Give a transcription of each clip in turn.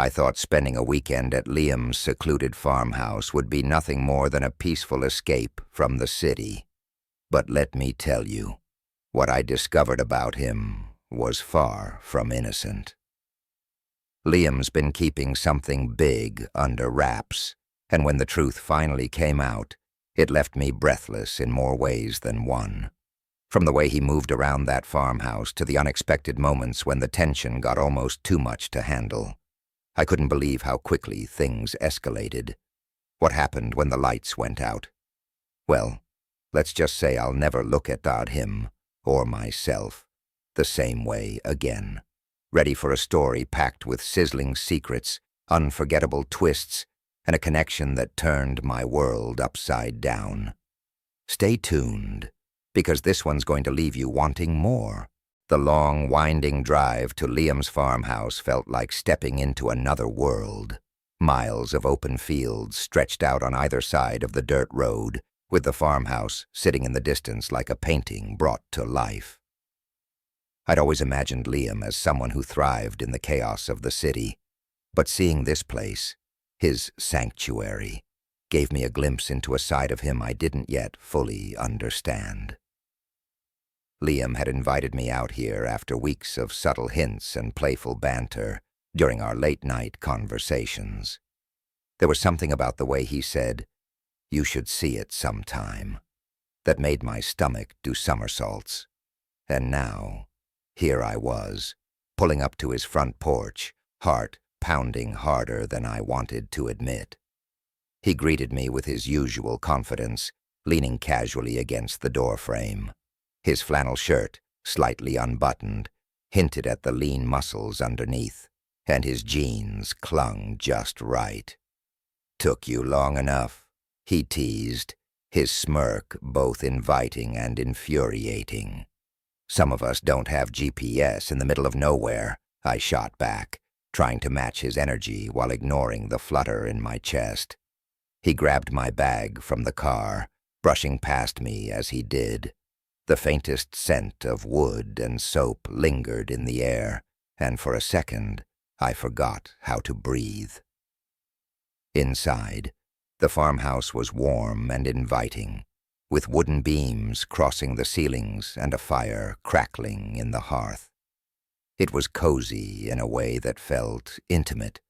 I thought spending a weekend at Liam's secluded farmhouse would be nothing more than a peaceful escape from the city. But let me tell you, what I discovered about him was far from innocent. Liam's been keeping something big under wraps, and when the truth finally came out, it left me breathless in more ways than one. From the way he moved around that farmhouse to the unexpected moments when the tension got almost too much to handle. I couldn't believe how quickly things escalated. What happened when the lights went out? Well, let's just say I'll never look at him, or myself, the same way again. Ready for a story packed with sizzling secrets, unforgettable twists, and a connection that turned my world upside down. Stay tuned, because this one's going to leave you wanting more. The long, winding drive to Liam's farmhouse felt like stepping into another world. Miles of open fields stretched out on either side of the dirt road, with the farmhouse sitting in the distance like a painting brought to life. I'd always imagined Liam as someone who thrived in the chaos of the city, but seeing this place, his sanctuary, gave me a glimpse into a side of him I didn't yet fully understand. Liam had invited me out here after weeks of subtle hints and playful banter during our late-night conversations. There was something about the way he said, "You should see it sometime," that made my stomach do somersaults. And now, here I was, pulling up to his front porch, heart pounding harder than I wanted to admit. He greeted me with his usual confidence, leaning casually against the doorframe. His flannel shirt, slightly unbuttoned, hinted at the lean muscles underneath, and his jeans clung just right. "Took you long enough," he teased, his smirk both inviting and infuriating. "Some of us don't have GPS in the middle of nowhere," I shot back, trying to match his energy while ignoring the flutter in my chest. He grabbed my bag from the car, brushing past me as he did. The faintest scent of wood and soap lingered in the air, and for a second, I forgot how to breathe. Inside, the farmhouse was warm and inviting, with wooden beams crossing the ceilings and a fire crackling in the hearth. It was cozy in a way that felt intimate,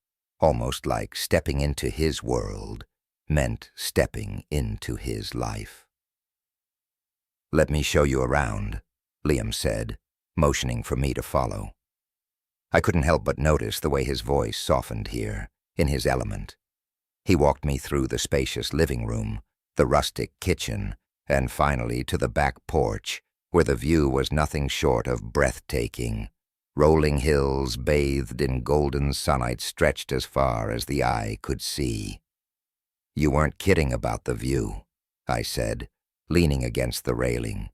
almost like stepping into his world meant stepping into his life. "Let me show you around," Liam said, motioning for me to follow. I couldn't help but notice the way his voice softened here, in his element. He walked me through the spacious living room, the rustic kitchen, and finally to the back porch, where the view was nothing short of breathtaking. Rolling hills bathed in golden sunlight stretched as far as the eye could see. "You weren't kidding about the view," I said, leaning against the railing.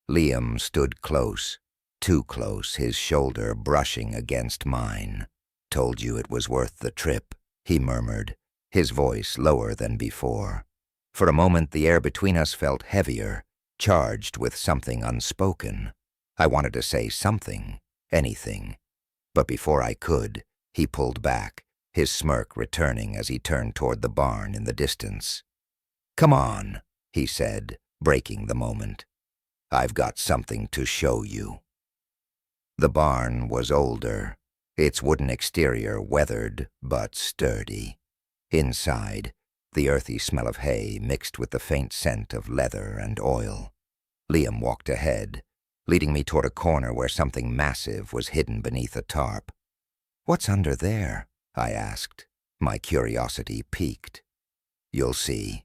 Liam stood close, too close, his shoulder brushing against mine. "Told you it was worth the trip," he murmured, his voice lower than before. For a moment the air between us felt heavier, charged with something unspoken. I wanted to say something, anything, but before I could, he pulled back, his smirk returning as he turned toward the barn in the distance. "Come on," he said, breaking the moment. "I've got something to show you." The barn was older, its wooden exterior weathered but sturdy. Inside, the earthy smell of hay mixed with the faint scent of leather and oil. Liam walked ahead, leading me toward a corner where something massive was hidden beneath a tarp. "What's under there?" I asked, my curiosity piqued. "You'll see,"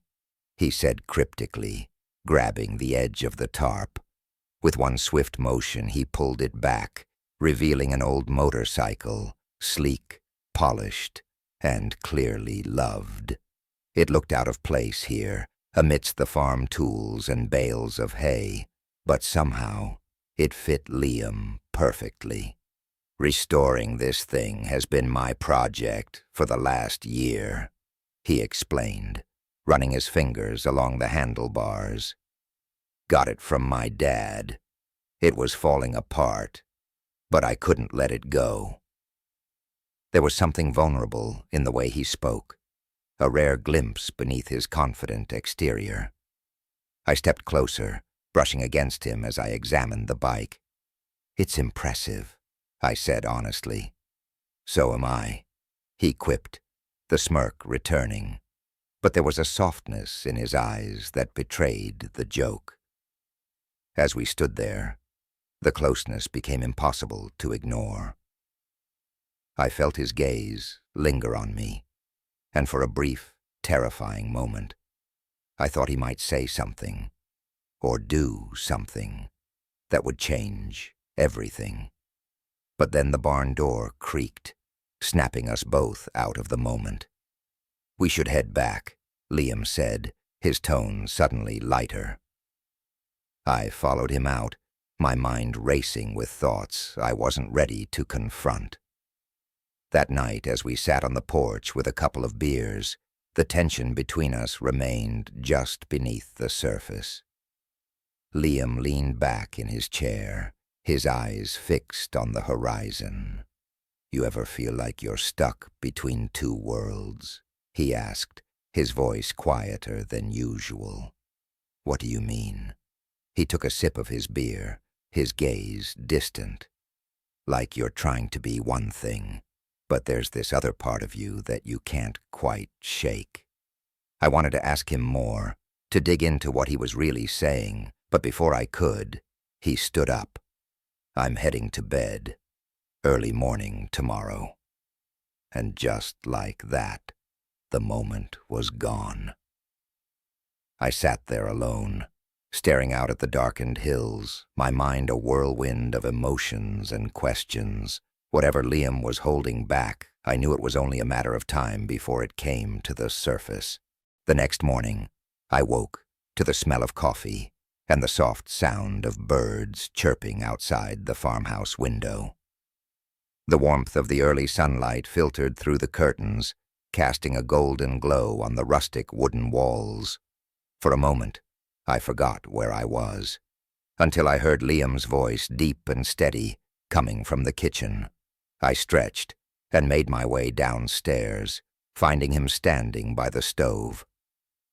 he said cryptically, grabbing the edge of the tarp. With one swift motion, he pulled it back, revealing an old motorcycle, sleek, polished, and clearly loved. It looked out of place here, amidst the farm tools and bales of hay, but somehow it fit Liam perfectly. "Restoring this thing has been my project for the last year," he explained, running his fingers along the handlebars. "Got it from my dad. It was falling apart, but I couldn't let it go." There was something vulnerable in the way he spoke, a rare glimpse beneath his confident exterior. I stepped closer, brushing against him as I examined the bike. "It's impressive," I said honestly. "So am I," he quipped, the smirk returning. But there was a softness in his eyes that betrayed the joke. As we stood there, the closeness became impossible to ignore. I felt his gaze linger on me, and for a brief, terrifying moment, I thought he might say something, or do something, that would change everything. But then the barn door creaked, snapping us both out of the moment. "We should head back," Liam said, his tone suddenly lighter. I followed him out, my mind racing with thoughts I wasn't ready to confront. That night, as we sat on the porch with a couple of beers, the tension between us remained just beneath the surface. Liam leaned back in his chair, his eyes fixed on the horizon. "You ever feel like you're stuck between two worlds?" he asked, his voice quieter than usual. "What do you mean?" He took a sip of his beer, his gaze distant. "Like you're trying to be one thing, but there's this other part of you that you can't quite shake." I wanted to ask him more, to dig into what he was really saying, but before I could, he stood up. "I'm heading to bed. Early morning tomorrow." And just like that, the moment was gone. I sat there alone, staring out at the darkened hills, my mind a whirlwind of emotions and questions. Whatever Liam was holding back, I knew it was only a matter of time before it came to the surface. The next morning, I woke to the smell of coffee and the soft sound of birds chirping outside the farmhouse window. The warmth of the early sunlight filtered through the curtains, casting a golden glow on the rustic wooden walls. For a moment, I forgot where I was, until I heard Liam's voice, deep and steady, coming from the kitchen. I stretched and made my way downstairs, finding him standing by the stove.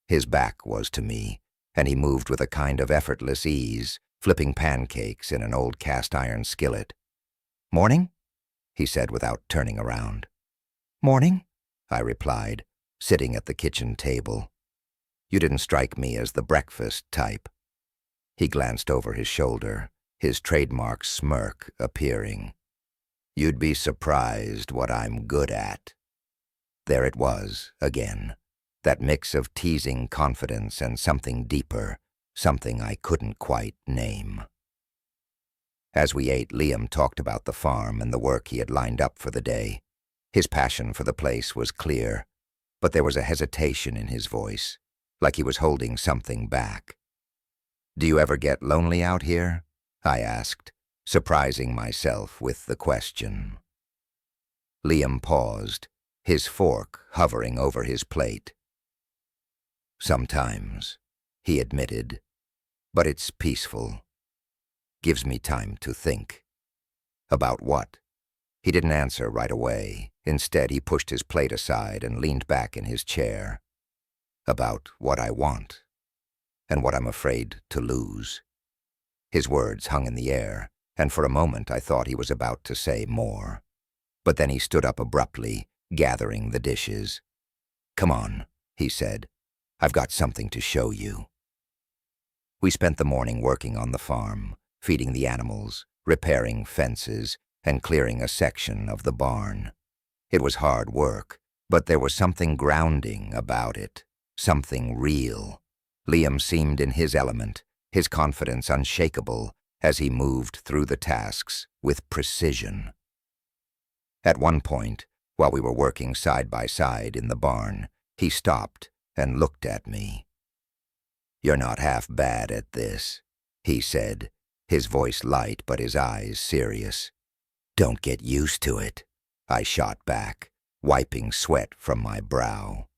His back was to me, and he moved with a kind of effortless ease, flipping pancakes in an old cast-iron skillet. "Morning?" he said without turning around. "Morning," I replied, sitting at the kitchen table. "You didn't strike me as the breakfast type." He glanced over his shoulder, his trademark smirk appearing. "You'd be surprised what I'm good at." There it was, again, that mix of teasing confidence and something deeper, something I couldn't quite name. As we ate, Liam talked about the farm and the work he had lined up for the day. His passion for the place was clear, but there was a hesitation in his voice, like he was holding something back. "Do you ever get lonely out here?" I asked, surprising myself with the question. Liam paused, his fork hovering over his plate. "Sometimes," he admitted, "but it's peaceful. Gives me time to think." "About what?" He didn't answer right away. Instead, he pushed his plate aside and leaned back in his chair. "About what I want, and what I'm afraid to lose." His words hung in the air, and for a moment I thought he was about to say more. But then he stood up abruptly, gathering the dishes. "Come on," he said. "I've got something to show you." We spent the morning working on the farm, feeding the animals, repairing fences, and clearing a section of the barn. It was hard work, but there was something grounding about it, something real. Liam seemed in his element, his confidence unshakable as he moved through the tasks with precision. At one point, while we were working side by side in the barn, he stopped and looked at me. "You're not half bad at this," he said, his voice light but his eyes serious. "Don't get used to it," I shot back, wiping sweat from my brow.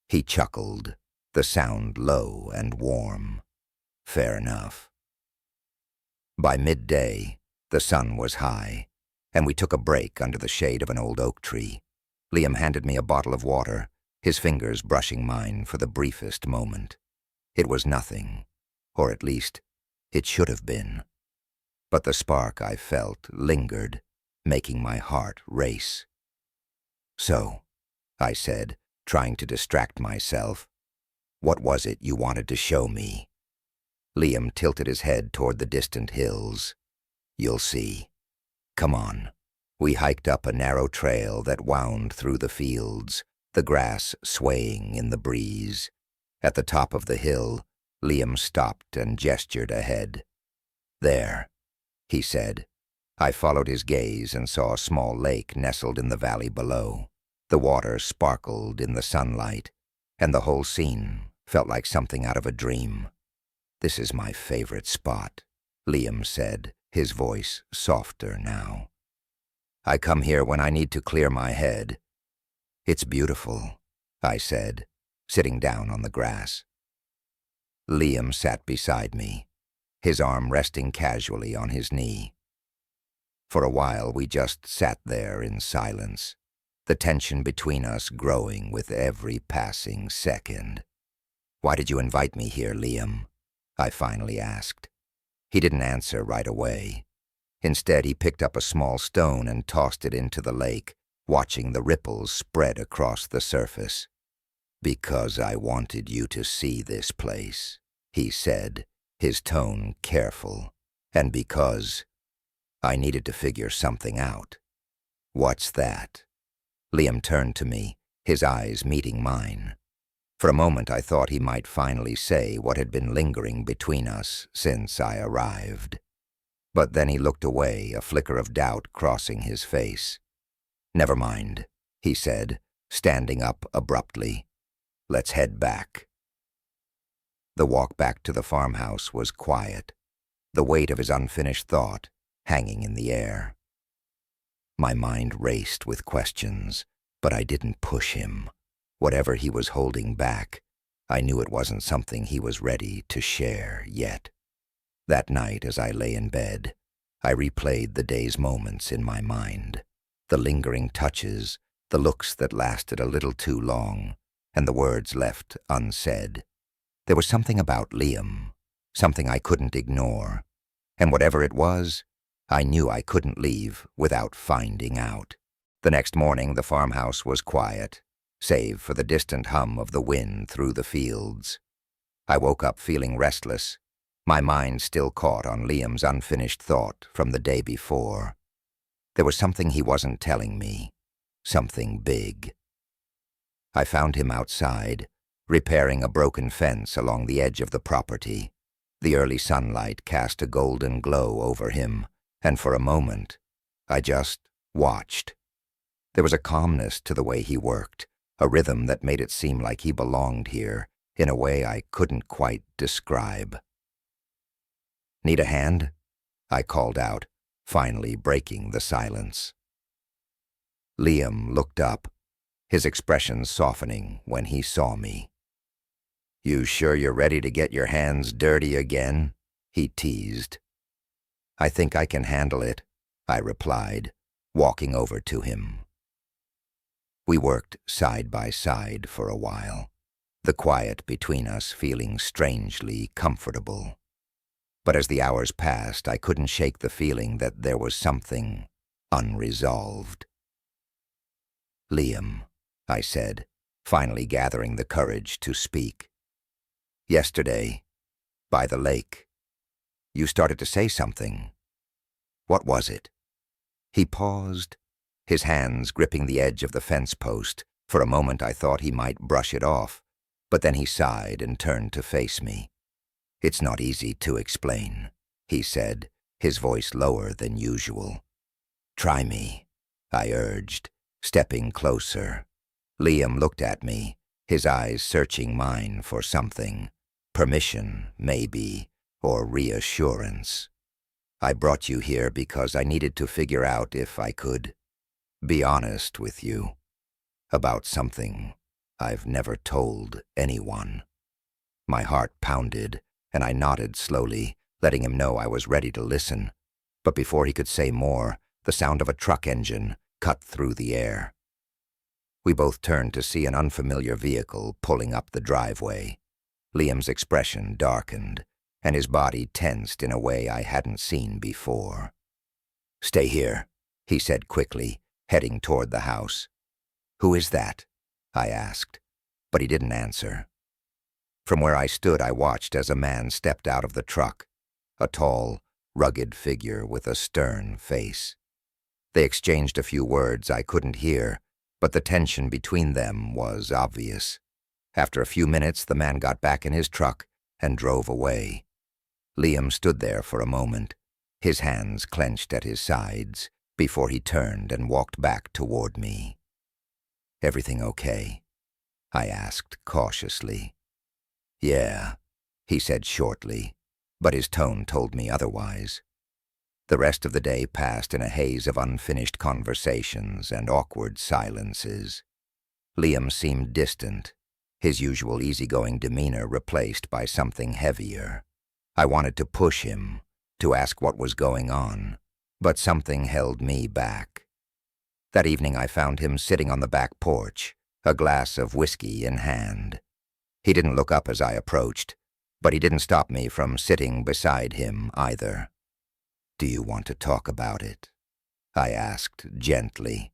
He chuckled, the sound low and warm. "Fair enough." By midday, the sun was high, and we took a break under the shade of an old oak tree. Liam handed me a bottle of water, his fingers brushing mine for the briefest moment. It was nothing, or at least, it should have been. But the spark I felt lingered, making my heart race. "So," I said, trying to distract myself, "what was it you wanted to show me?" Liam tilted his head toward the distant hills. "You'll see. Come on." We hiked up a narrow trail that wound through the fields, the grass swaying in the breeze. At the top of the hill, Liam stopped and gestured ahead. "There," he said. I followed his gaze and saw a small lake nestled in the valley below. The water sparkled in the sunlight, and the whole scene felt like something out of a dream. "This is my favorite spot," Liam said, his voice softer now. "I come here when I need to clear my head." "It's beautiful," I said, sitting down on the grass. Liam sat beside me, his arm resting casually on his knee. For a while we just sat there in silence, the tension between us growing with every passing second. "Why did you invite me here, Liam?" I finally asked. He didn't answer right away. Instead, he picked up a small stone and tossed it into the lake, watching the ripples spread across the surface. "Because I wanted you to see this place," he said, his tone careful, "and because I needed to figure something out." "What's that?" Liam turned to me, his eyes meeting mine. For a moment I thought he might finally say what had been lingering between us since I arrived. But then he looked away, a flicker of doubt crossing his face. "Never mind," he said, standing up abruptly. "Let's head back." The walk back to the farmhouse was quiet, the weight of his unfinished thought hanging in the air. My mind raced with questions, but I didn't push him. Whatever he was holding back, I knew it wasn't something he was ready to share yet. That night, as I lay in bed, I replayed the day's moments in my mind, the lingering touches, the looks that lasted a little too long, and the words left unsaid. There was something about Liam, something I couldn't ignore, and whatever it was, I knew I couldn't leave without finding out. The next morning, the farmhouse was quiet, save for the distant hum of the wind through the fields. I woke up feeling restless, my mind still caught on Liam's unfinished thought from the day before. There was something he wasn't telling me, something big. I found him outside, repairing a broken fence along the edge of the property. The early sunlight cast a golden glow over him, and for a moment, I just watched. There was a calmness to the way he worked, a rhythm that made it seem like he belonged here in a way I couldn't quite describe. "Need a hand?" I called out, finally breaking the silence. Liam looked up, his expression softening when he saw me. "You sure you're ready to get your hands dirty again?" he teased. "I think I can handle it," I replied, walking over to him. We worked side by side for a while, the quiet between us feeling strangely comfortable. But as the hours passed, I couldn't shake the feeling that there was something unresolved. "Liam," I said, finally gathering the courage to speak. "Yesterday, by the lake, you started to say something. What was it?" He paused, his hands gripping the edge of the fence post. For a moment I thought he might brush it off, but then he sighed and turned to face me. "It's not easy to explain," he said, his voice lower than usual. "Try me," I urged, stepping closer. Liam looked at me, his eyes searching mine for something. Permission, maybe, or reassurance. "I brought you here because I needed to figure out if I could be honest with you about something I've never told anyone." My heart pounded, and I nodded slowly, letting him know I was ready to listen. But before he could say more, the sound of a truck engine cut through the air. We both turned to see an unfamiliar vehicle pulling up the driveway. Liam's expression darkened, and his body tensed in a way I hadn't seen before. "Stay here," he said quickly, heading toward the house. "Who is that?" I asked, but he didn't answer. From where I stood, I watched as a man stepped out of the truck, a tall, rugged figure with a stern face. They exchanged a few words I couldn't hear, but the tension between them was obvious. After a few minutes, the man got back in his truck and drove away. Liam stood there for a moment, his hands clenched at his sides, before he turned and walked back toward me. "Everything okay?" I asked cautiously. "Yeah," he said shortly, but his tone told me otherwise. The rest of the day passed in a haze of unfinished conversations and awkward silences. Liam seemed distant, his usual easygoing demeanor replaced by something heavier. I wanted to push him, to ask what was going on, but something held me back. That evening I found him sitting on the back porch, a glass of whiskey in hand. He didn't look up as I approached, but he didn't stop me from sitting beside him either. "Do you want to talk about it?" I asked gently.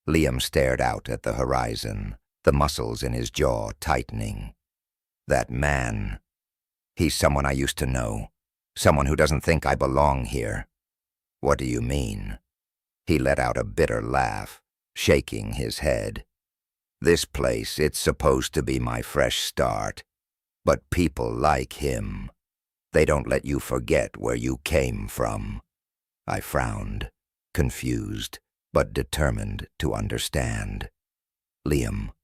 Liam stared out at the horizon, the muscles in his jaw tightening. "That man. He's someone I used to know, someone who doesn't think I belong here." "What do you mean?" He let out a bitter laugh, shaking his head. "This place, it's supposed to be my fresh start, but people like him, they don't let you forget where you came from." I frowned, confused, but determined to understand. "Liam,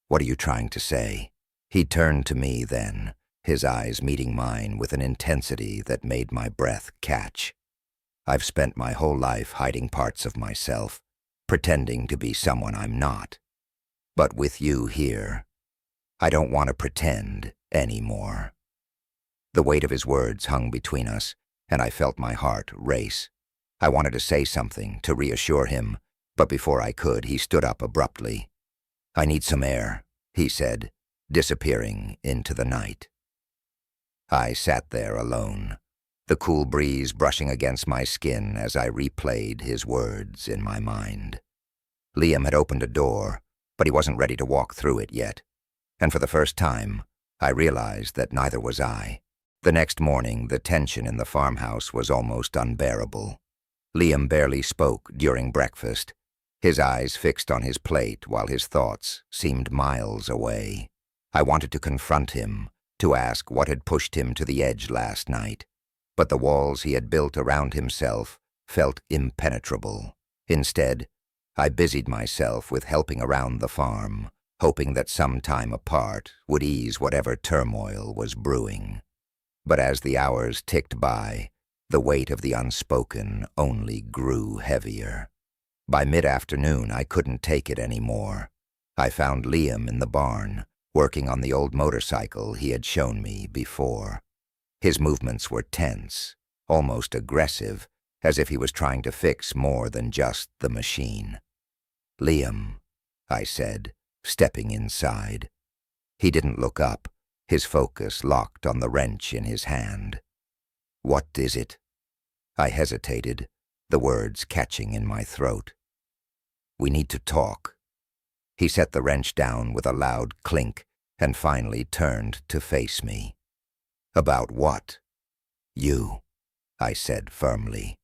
what are you trying to say?" He turned to me then, his eyes meeting mine with an intensity that made my breath catch. "I've spent my whole life hiding parts of myself, pretending to be someone I'm not. But with you here, I don't want to pretend anymore." The weight of his words hung between us, and I felt my heart race. I wanted to say something to reassure him, but before I could, he stood up abruptly. "I need some air," he said, disappearing into the night. I sat there alone, the cool breeze brushing against my skin as I replayed his words in my mind. Liam had opened a door, but he wasn't ready to walk through it yet, and for the first time, I realized that neither was I. The next morning, the tension in the farmhouse was almost unbearable. Liam barely spoke during breakfast, his eyes fixed on his plate while his thoughts seemed miles away. I wanted to confront him, to ask what had pushed him to the edge last night, but the walls he had built around himself felt impenetrable. Instead, I busied myself with helping around the farm, hoping that some time apart would ease whatever turmoil was brewing. But as the hours ticked by, the weight of the unspoken only grew heavier. By mid-afternoon, I couldn't take it anymore. I found Liam in the barn, working on the old motorcycle he had shown me before. His movements were tense, almost aggressive, as if he was trying to fix more than just the machine. "Liam," I said, stepping inside. He didn't look up, his focus locked on the wrench in his hand. "What is it?" I hesitated, the words catching in my throat. "We need to talk." He set the wrench down with a loud clink and finally turned to face me. "About what?" "You," I said firmly.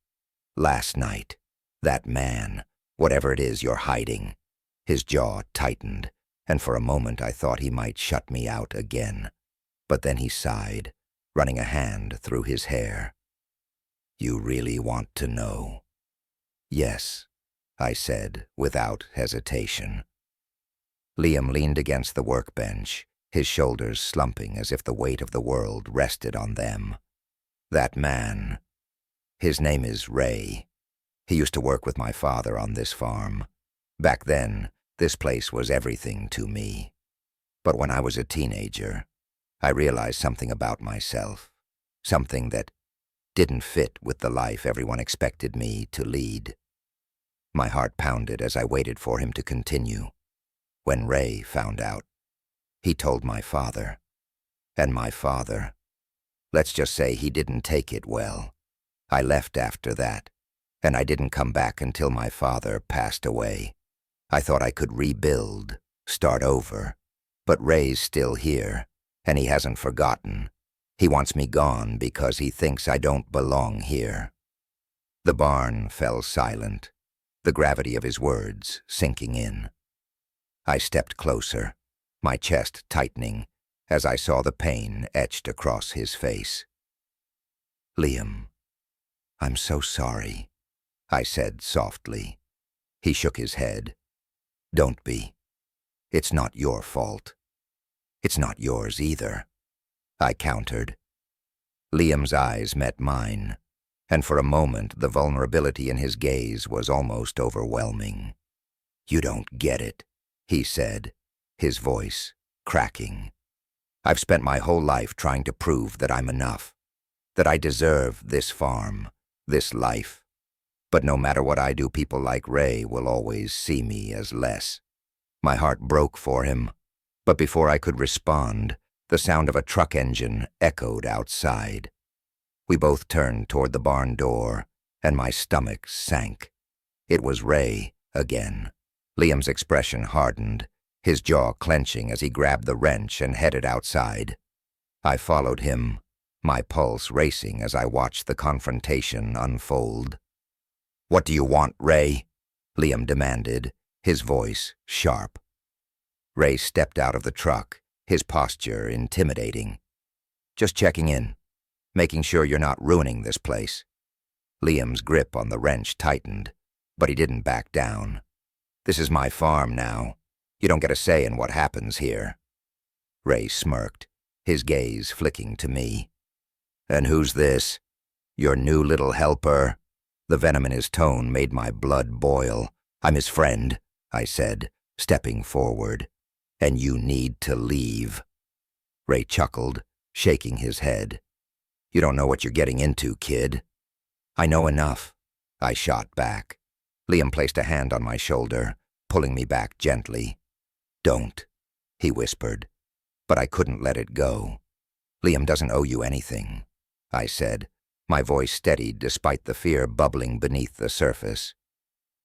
"Last night, that man, whatever it is you're hiding." His jaw tightened, and for a moment I thought he might shut me out again. But then he sighed, running a hand through his hair. "You really want to know?" "Yes," I said without hesitation. Liam leaned against the workbench, his shoulders slumping as if the weight of the world rested on them. "That man, his name is Ray. He used to work with my father on this farm. Back then, this place was everything to me. But when I was a teenager, I realized something about myself, something that didn't fit with the life everyone expected me to lead." My heart pounded as I waited for him to continue. When Ray found out, he told my father. And my father, let's just say he didn't take it well. I left after that, and I didn't come back until my father passed away. I thought I could rebuild, start over. But Ray's still here, and he hasn't forgotten. He wants me gone because he thinks I don't belong here. The barn fell silent, the gravity of his words sinking in. I stepped closer, my chest tightening, as I saw the pain etched across his face. "Liam, I'm so sorry," I said softly. He shook his head. "Don't be. It's not your fault. It's not yours either," I countered. Liam's eyes met mine, and for a moment the vulnerability in his gaze was almost overwhelming. "You don't get it," he said, his voice cracking. "I've spent my whole life trying to prove that I'm enough, that I deserve this farm, this life. But no matter what I do, people like Ray will always see me as less." My heart broke for him, but before I could respond, the sound of a truck engine echoed outside. We both turned toward the barn door, and my stomach sank. It was Ray again. Liam's expression hardened, his jaw clenching as he grabbed the wrench and headed outside. I followed him, my pulse racing as I watched the confrontation unfold. "What do you want, Ray?" Liam demanded, his voice sharp. Ray stepped out of the truck, his posture intimidating. "Just checking in, making sure you're not ruining this place." Liam's grip on the wrench tightened, but he didn't back down. "This is my farm now. You don't get a say in what happens here." Ray smirked, his gaze flicking to me. "And who's this? Your new little helper?" The venom in his tone made my blood boil. "I'm his friend," I said, stepping forward. "And you need to leave." Ray chuckled, shaking his head. "You don't know what you're getting into, kid." "I know enough," I shot back. Liam placed a hand on my shoulder, pulling me back gently. "Don't," he whispered, but I couldn't let it go. "Liam doesn't owe you anything," I said, my voice steadied despite the fear bubbling beneath the surface.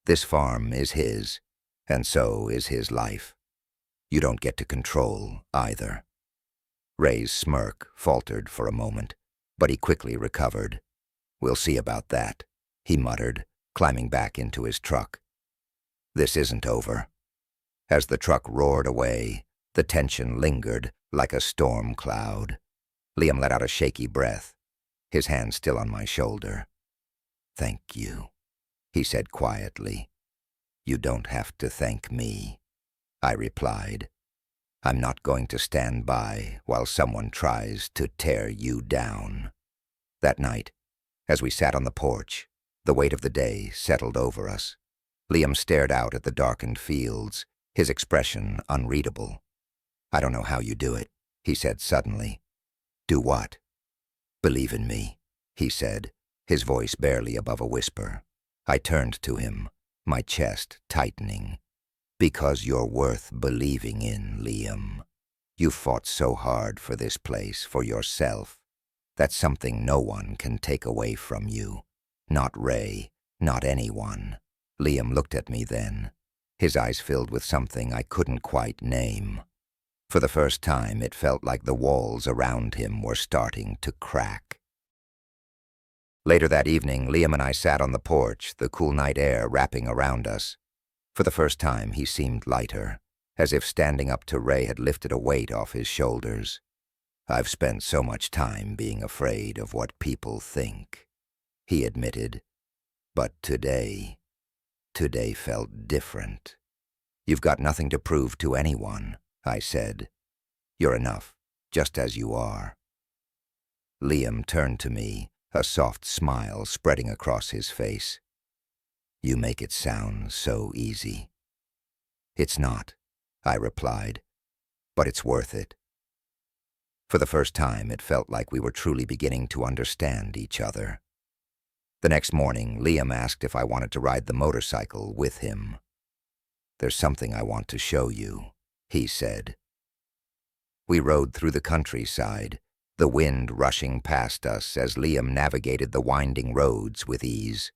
"This farm is his, and so is his life. You don't get to control either." Ray's smirk faltered for a moment, but he quickly recovered. "We'll see about that," he muttered, climbing back into his truck. "This isn't over." As the truck roared away, the tension lingered like a storm cloud. Liam let out a shaky breath, his hand still on my shoulder. "Thank you," he said quietly. "You don't have to thank me," I replied. "I'm not going to stand by while someone tries to tear you down." That night, as we sat on the porch, the weight of the day settled over us. Liam stared out at the darkened fields, his expression unreadable. "I don't know how you do it," he said suddenly. "Do what?" "Believe in me," he said, his voice barely above a whisper. I turned to him, my chest tightening. "Because you're worth believing in, Liam. You fought so hard for this place, for yourself. That's something no one can take away from you. Not Ray, not anyone." Liam looked at me then, his eyes filled with something I couldn't quite name. For the first time, it felt like the walls around him were starting to crack. Later that evening, Liam and I sat on the porch, the cool night air wrapping around us. For the first time, he seemed lighter, as if standing up to Ray had lifted a weight off his shoulders. "I've spent so much time being afraid of what people think," he admitted. "But today felt different." "You've got nothing to prove to anyone," I said. "You're enough, just as you are." Liam turned to me, a soft smile spreading across his face. "You make it sound so easy." "It's not," I replied, "but it's worth it." For the first time, it felt like we were truly beginning to understand each other. The next morning, Liam asked if I wanted to ride the motorcycle with him. "There's something I want to show you," he said. We rode through the countryside, the wind rushing past us as Liam navigated the winding roads with ease.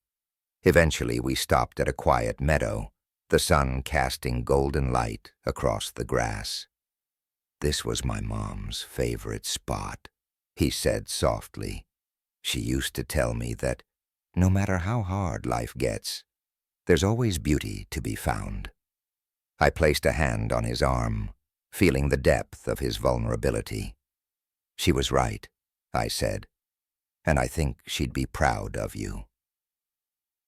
Eventually, we stopped at a quiet meadow, the sun casting golden light across the grass. "This was my mom's favorite spot," he said softly. "She used to tell me that no matter how hard life gets, there's always beauty to be found." I placed a hand on his arm, feeling the depth of his vulnerability. "She was right," I said, "and I think she'd be proud of you."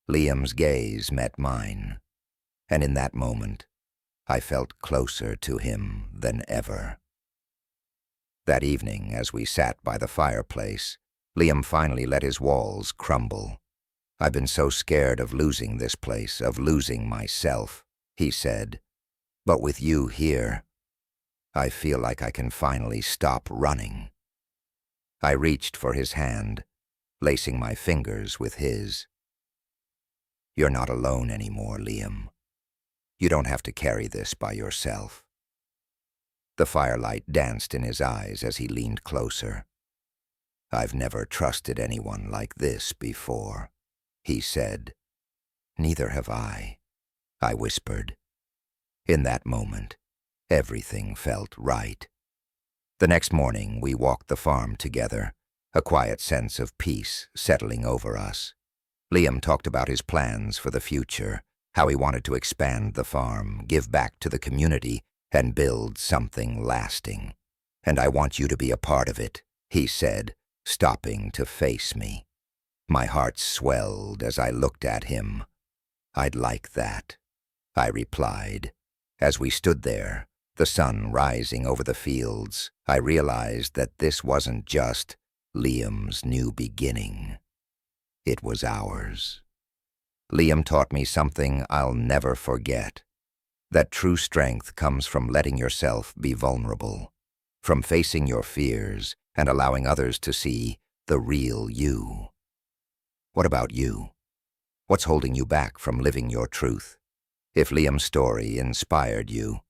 Liam's gaze met mine, and in that moment, I felt closer to him than ever. That evening, as we sat by the fireplace, Liam finally let his walls crumble. "I've been so scared of losing this place, of losing myself," he said. "But with you here, I feel like I can finally stop running." I reached for his hand, lacing my fingers with his. "You're not alone anymore, Liam. You don't have to carry this by yourself." The firelight danced in his eyes as he leaned closer. "I've never trusted anyone like this before," he said. "Neither have I whispered. In that moment, everything felt right. The next morning, we walked the farm together, a quiet sense of peace settling over us. Liam talked about his plans for the future, how he wanted to expand the farm, give back to the community, and build something lasting. "And I want you to be a part of it," he said, stopping to face me. My heart swelled as I looked at him. "I'd like that," I replied. As we stood there, the sun rising over the fields, I realized that this wasn't just Liam's new beginning. It was ours. Liam taught me something I'll never forget. That true strength comes from letting yourself be vulnerable, from facing your fears and allowing others to see the real you. What about you? What's holding you back from living your truth? If Liam's story inspired you,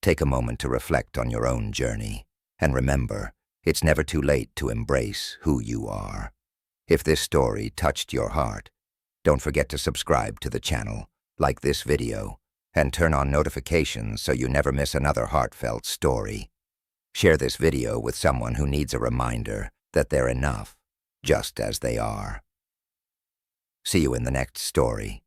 take a moment to reflect on your own journey. And remember, it's never too late to embrace who you are. If this story touched your heart, don't forget to subscribe to the channel, like this video, and turn on notifications so you never miss another heartfelt story. Share this video with someone who needs a reminder that they're enough, just as they are. See you in the next story.